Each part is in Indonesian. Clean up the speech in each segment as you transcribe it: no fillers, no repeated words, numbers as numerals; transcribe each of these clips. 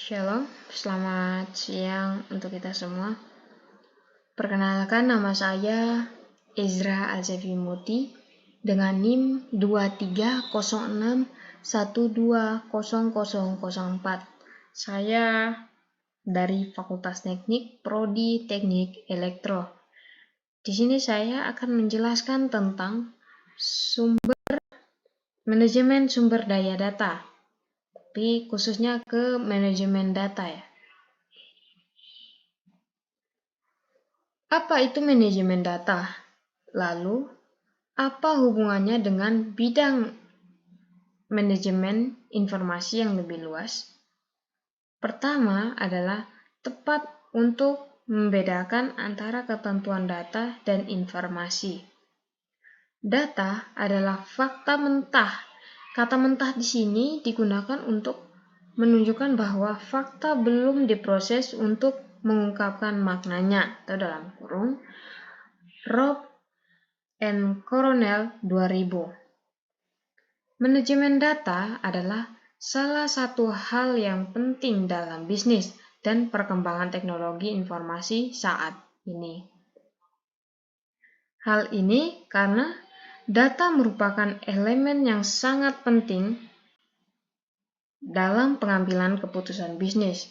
Shalom, selamat siang untuk kita semua. Perkenalkan, nama saya Ezra Alzevimuti dengan NIM 2306120004. Saya dari Fakultas Teknik Prodi Teknik Elektro. Di sini saya akan menjelaskan tentang manajemen sumber daya data, tapi khususnya ke manajemen data ya. Apa itu manajemen data? Lalu, apa hubungannya dengan bidang manajemen informasi yang lebih luas? Pertama adalah tepat untuk membedakan antara ketentuan data dan informasi. Data adalah fakta mentah. Kata mentah di sini digunakan untuk menunjukkan bahwa fakta belum diproses untuk mengungkapkan maknanya, atau dalam kurung Robb and Coronel 2000. Manajemen data adalah salah satu hal yang penting dalam bisnis dan perkembangan teknologi informasi saat ini. Hal ini karena data merupakan elemen yang sangat penting dalam pengambilan keputusan bisnis.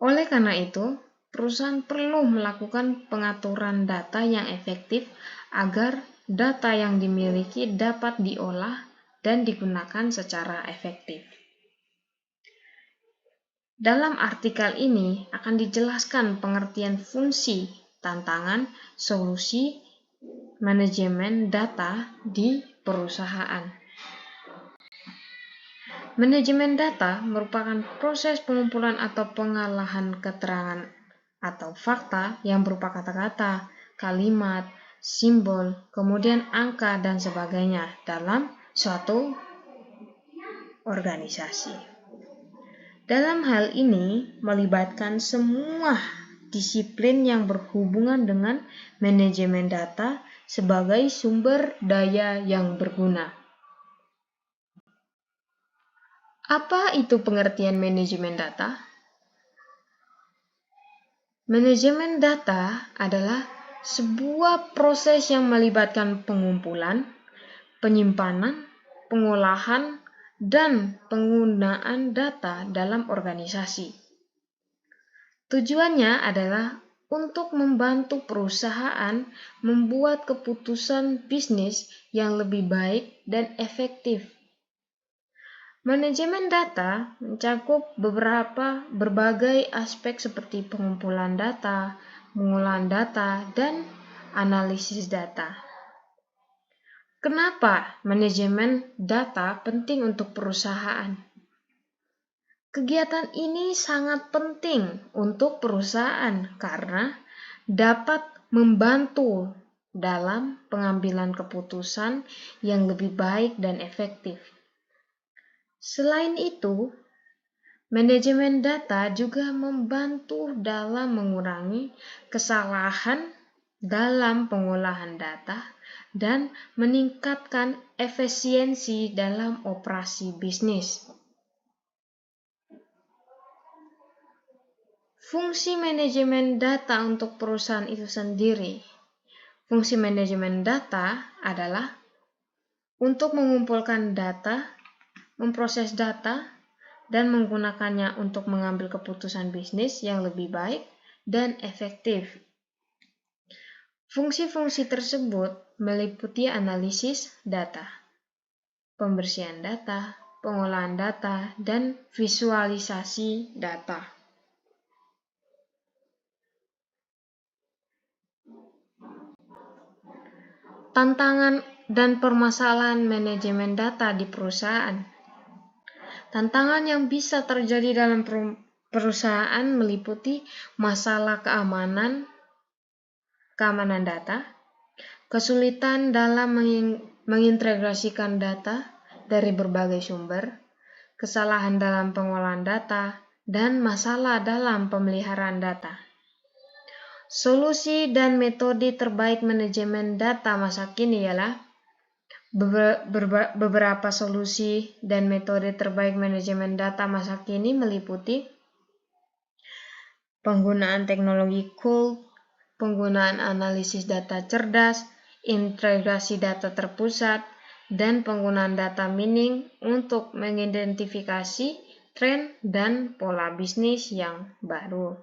Oleh karena itu, perusahaan perlu melakukan pengaturan data yang efektif agar data yang dimiliki dapat diolah dan digunakan secara efektif. Dalam artikel ini akan dijelaskan pengertian fungsi, tantangan, solusi manajemen data di perusahaan. Manajemen data merupakan proses pengumpulan atau pengolahan keterangan atau fakta yang berupa kata-kata, kalimat, simbol, kemudian angka, dan sebagainya dalam suatu organisasi. Dalam hal ini melibatkan semua disiplin yang berhubungan dengan manajemen data sebagai sumber daya yang berguna. Apa itu pengertian manajemen data? Manajemen data adalah sebuah proses yang melibatkan pengumpulan, penyimpanan, pengolahan, dan penggunaan data dalam organisasi. Tujuannya adalah untuk membantu perusahaan membuat keputusan bisnis yang lebih baik dan efektif. Manajemen data mencakup berbagai aspek seperti pengumpulan data, pengolahan data, dan analisis data. Kenapa manajemen data penting untuk perusahaan? Kegiatan ini sangat penting untuk perusahaan karena dapat membantu dalam pengambilan keputusan yang lebih baik dan efektif. Selain itu, manajemen data juga membantu dalam mengurangi kesalahan dalam pengolahan data dan meningkatkan efisiensi dalam operasi bisnis. Fungsi manajemen data untuk perusahaan itu sendiri. Fungsi manajemen data adalah untuk mengumpulkan data, memproses data, dan menggunakannya untuk mengambil keputusan bisnis yang lebih baik dan efektif. Fungsi-fungsi tersebut meliputi analisis data, pembersihan data, pengolahan data, dan visualisasi data. Tantangan dan permasalahan manajemen data di perusahaan. Tantangan yang bisa terjadi dalam perusahaan meliputi masalah keamanan data, kesulitan dalam mengintegrasikan data dari berbagai sumber, kesalahan dalam pengolahan data, dan masalah dalam pemeliharaan data. Solusi dan metode terbaik manajemen data masa kini ialah Beberapa solusi dan metode terbaik manajemen data masa kini meliputi penggunaan teknologi cold, penggunaan analisis data cerdas, integrasi data terpusat, dan penggunaan data mining untuk mengidentifikasi tren dan pola bisnis yang baru.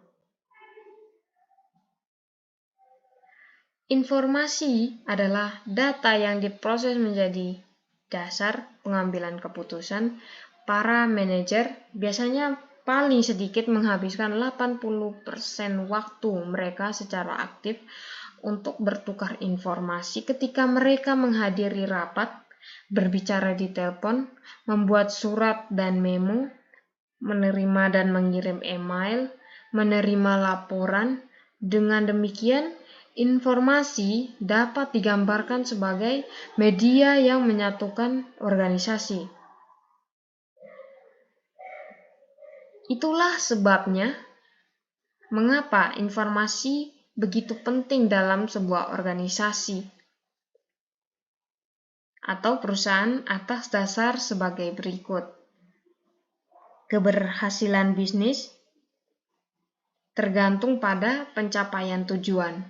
Informasi adalah data yang diproses menjadi dasar pengambilan keputusan. Para manajer biasanya paling sedikit menghabiskan 80% waktu mereka secara aktif untuk bertukar informasi ketika mereka menghadiri rapat, berbicara di telepon, membuat surat dan memo, menerima dan mengirim email, menerima laporan. Dengan demikian, informasi dapat digambarkan sebagai media yang menyatukan organisasi. Itulah sebabnya mengapa informasi begitu penting dalam sebuah organisasi atau perusahaan atas dasar sebagai berikut. Keberhasilan bisnis tergantung pada pencapaian tujuan.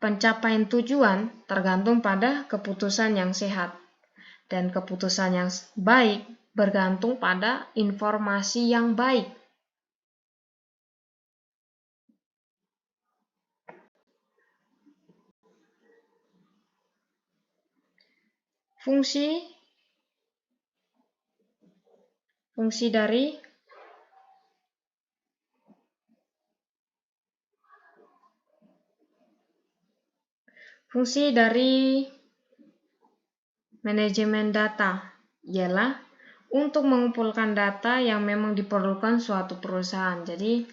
Pencapaian tujuan tergantung pada keputusan yang sehat, dan keputusan yang baik bergantung pada informasi yang baik. Fungsi dari manajemen data ialah untuk mengumpulkan data yang memang diperlukan suatu perusahaan. Jadi,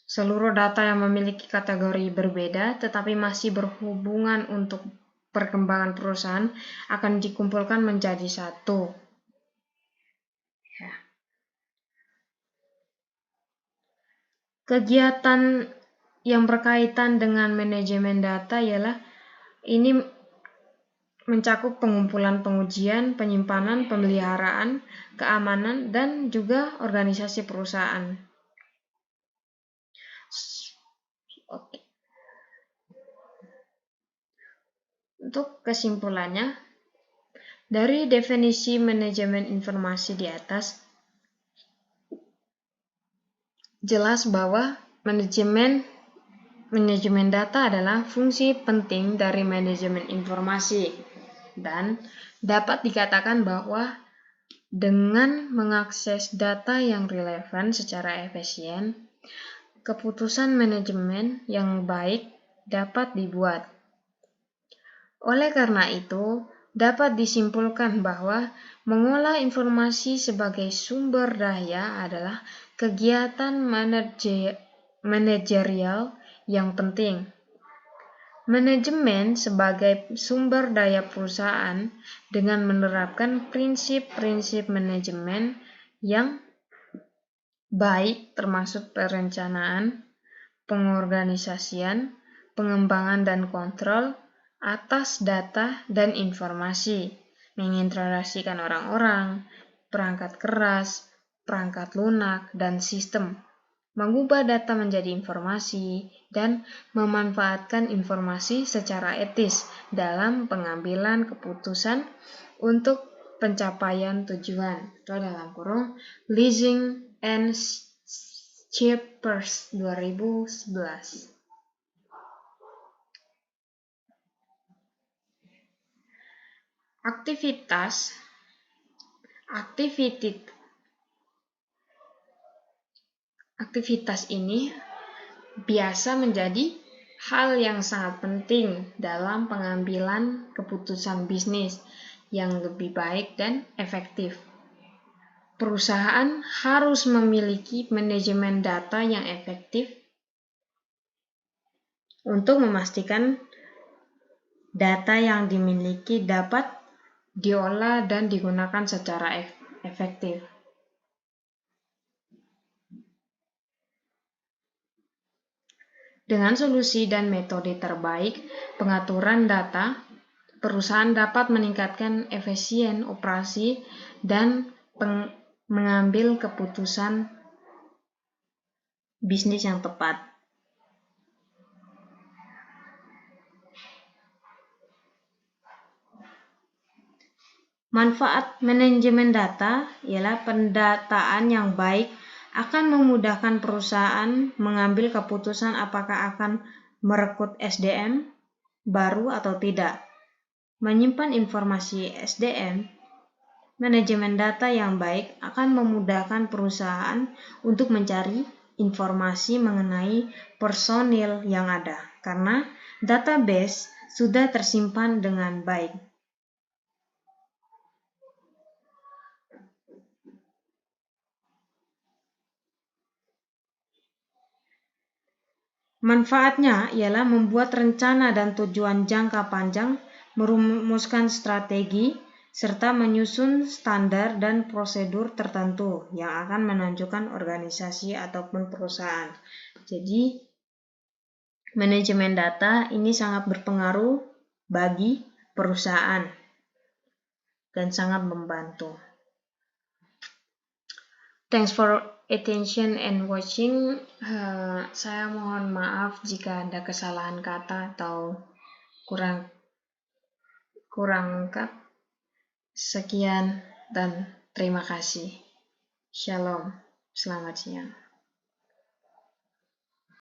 seluruh data yang memiliki kategori berbeda tetapi masih berhubungan untuk perkembangan perusahaan akan dikumpulkan menjadi satu. Kegiatan yang berkaitan dengan manajemen data ialah ini mencakup pengumpulan, pengujian, penyimpanan, pemeliharaan, keamanan, dan juga organisasi perusahaan. Oke. Untuk kesimpulannya, dari definisi manajemen informasi di atas, jelas bahwa manajemen data adalah fungsi penting dari manajemen informasi dan dapat dikatakan bahwa dengan mengakses data yang relevan secara efisien, keputusan manajemen yang baik dapat dibuat. Oleh karena itu, dapat disimpulkan bahwa mengolah informasi sebagai sumber daya adalah kegiatan manajerial yang penting. Manajemen sebagai sumber daya perusahaan dengan menerapkan prinsip-prinsip manajemen yang baik termasuk perencanaan, pengorganisasian, pengembangan dan kontrol atas data dan informasi, mengintegrasikan orang-orang, perangkat keras, perangkat lunak, dan sistem, mengubah data menjadi informasi, dan memanfaatkan informasi secara etis dalam pengambilan keputusan untuk pencapaian tujuan. Itu dalam kurung Leasing and Shippers 2011. Aktivitas ini biasa menjadi hal yang sangat penting dalam pengambilan keputusan bisnis yang lebih baik dan efektif. Perusahaan harus memiliki manajemen data yang efektif untuk memastikan data yang dimiliki dapat diolah dan digunakan secara efektif. Dengan solusi dan metode terbaik, pengaturan data perusahaan dapat meningkatkan efisien operasi dan mengambil keputusan bisnis yang tepat. Manfaat manajemen data ialah pendataan yang baik akan memudahkan perusahaan mengambil keputusan apakah akan merekrut SDM baru atau tidak. Menyimpan informasi SDM, manajemen data yang baik akan memudahkan perusahaan untuk mencari informasi mengenai personil yang ada, karena database sudah tersimpan dengan baik. Manfaatnya ialah membuat rencana dan tujuan jangka panjang, merumuskan strategi, serta menyusun standar dan prosedur tertentu yang akan menunjukkan organisasi ataupun perusahaan. Jadi, manajemen data ini sangat berpengaruh bagi perusahaan dan sangat membantu. Thanks for attention and watching. Saya mohon maaf jika ada kesalahan kata atau kurang lengkap. Sekian dan terima kasih. Shalom. Selamat siang.